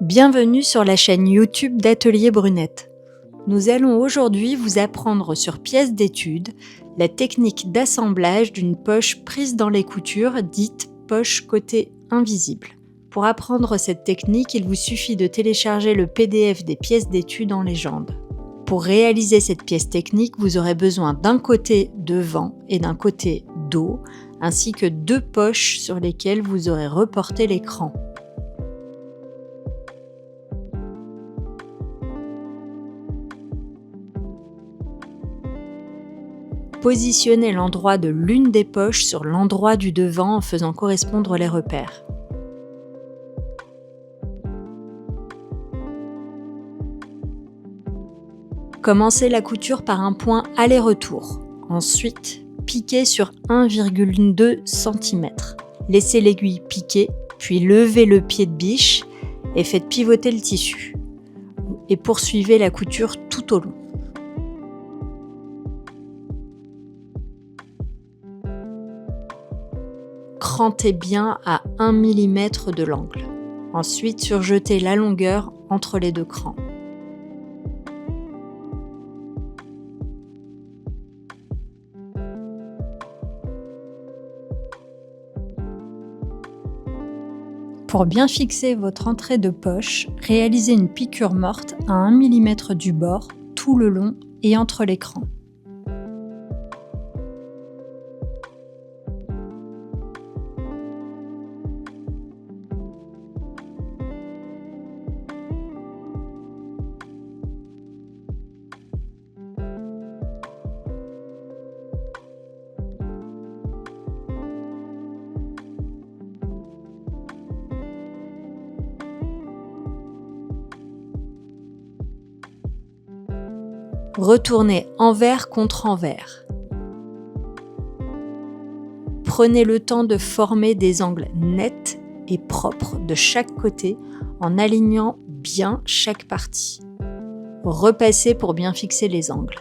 Bienvenue sur la chaîne YouTube d'Atelier Brunette. Nous allons aujourd'hui vous apprendre sur pièce d'étude la technique d'assemblage d'une poche prise dans les coutures dite poche côté invisible. Pour apprendre cette technique, il vous suffit de télécharger le PDF des pièces d'étude en légende. Pour réaliser cette pièce technique, vous aurez besoin d'un côté devant et d'un côté dos, ainsi que deux poches sur lesquelles vous aurez reporté l'écran. Positionnez l'endroit de l'une des poches sur l'endroit du devant en faisant correspondre les repères. Commencez la couture par un point aller-retour. Ensuite, piquez sur 1,2 cm. Laissez l'aiguille piquer, puis levez le pied de biche et faites pivoter le tissu. Et poursuivez la couture tout au long. Crantez bien à 1 mm de l'angle. Ensuite, surjetez la longueur entre les deux crans. Pour bien fixer votre entrée de poche, réalisez une piqûre morte à 1 mm du bord, tout le long et entre les crans. Retournez envers contre envers. Prenez le temps de former des angles nets et propres de chaque côté en alignant bien chaque partie. Repassez pour bien fixer les angles.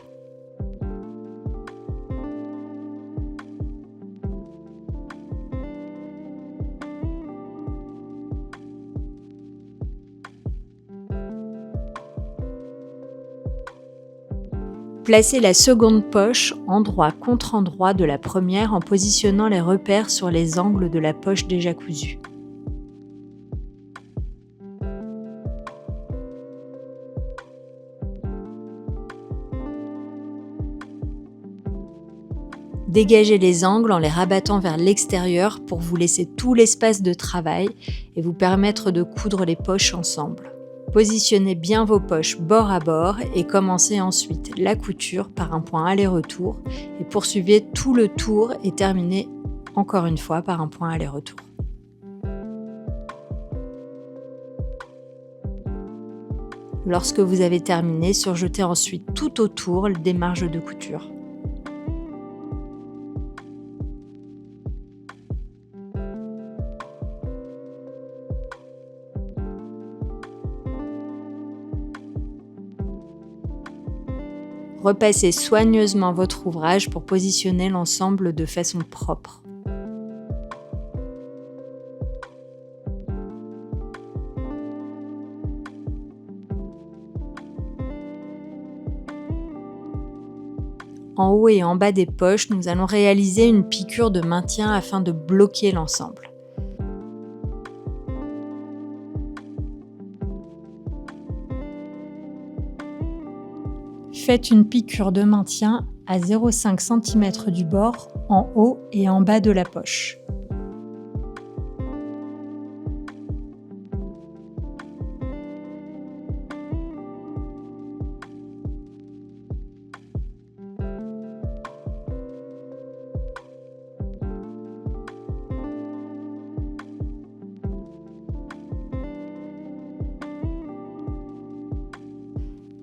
Placez la seconde poche endroit contre endroit de la première en positionnant les repères sur les angles de la poche déjà cousue. Dégagez les angles en les rabattant vers l'extérieur pour vous laisser tout l'espace de travail et vous permettre de coudre les poches ensemble. Positionnez bien vos poches bord à bord et commencez ensuite la couture par un point aller-retour et poursuivez tout le tour et terminez encore une fois par un point aller-retour. Lorsque vous avez terminé, surjetez ensuite tout autour des marges de couture. Repassez soigneusement votre ouvrage pour positionner l'ensemble de façon propre. En haut et en bas des poches, nous allons réaliser une piqûre de maintien afin de bloquer l'ensemble. Faites une piqûre de maintien à 0,5 cm du bord, en haut et en bas de la poche.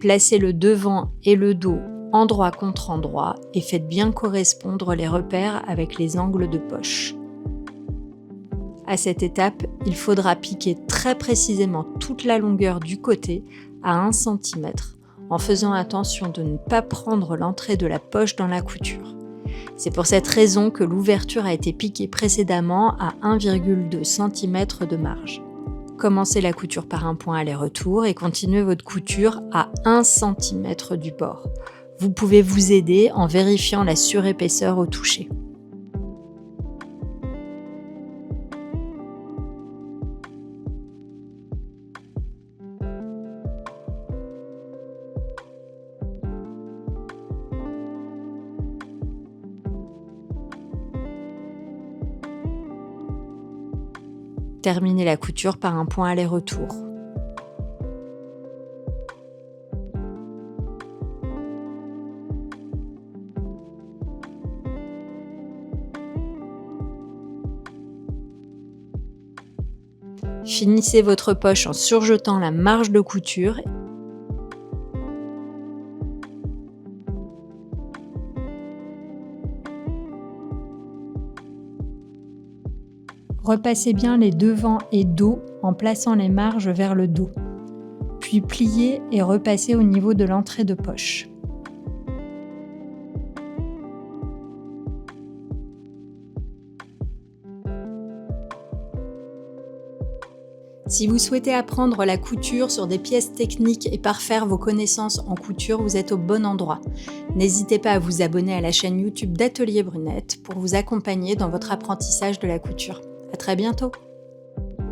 Placez le devant et le dos endroit contre endroit et faites bien correspondre les repères avec les angles de poche. À cette étape, il faudra piquer très précisément toute la longueur du côté à 1 cm en faisant attention de ne pas prendre l'entrée de la poche dans la couture. C'est pour cette raison que l'ouverture a été piquée précédemment à 1,2 cm de marge. Commencez la couture par un point aller-retour et continuez votre couture à 1 cm du bord. Vous pouvez vous aider en vérifiant la surépaisseur au toucher. Terminez la couture par un point aller-retour. Finissez votre poche en surjetant la marge de couture. Repassez bien les devants et dos en plaçant les marges vers le dos. Puis pliez et repassez au niveau de l'entrée de poche. Si vous souhaitez apprendre la couture sur des pièces techniques et parfaire vos connaissances en couture, vous êtes au bon endroit. N'hésitez pas à vous abonner à la chaîne YouTube d'Atelier Brunette pour vous accompagner dans votre apprentissage de la couture. À très bientôt!